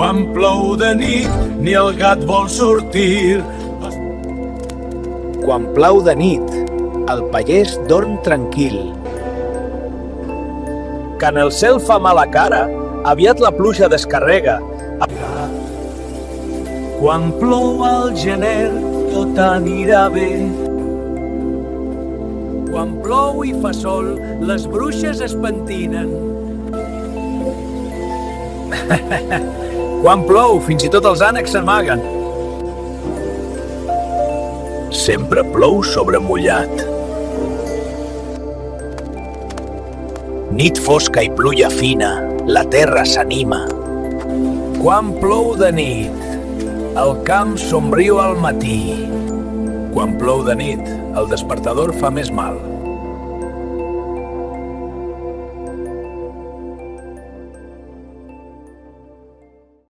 Quan plou de nit, ni el gat vol sortir. Quan plau de nit, el pagès dorm tranquil. Quan el cel fa mala cara, aviat la pluja descarrega. Quan plou al gener, tot anirà bé. Quan plou i fa sol, les bruixes es pentinen. Quan plou, fins i tot els ànecs s'amaguen. Sempre plou sobre mullat. Nit fosca i pluja fina, la terra s'anima. Quan plou de nit, el camp somriu al matí. Quan plou de nit, el despertador fa més mal.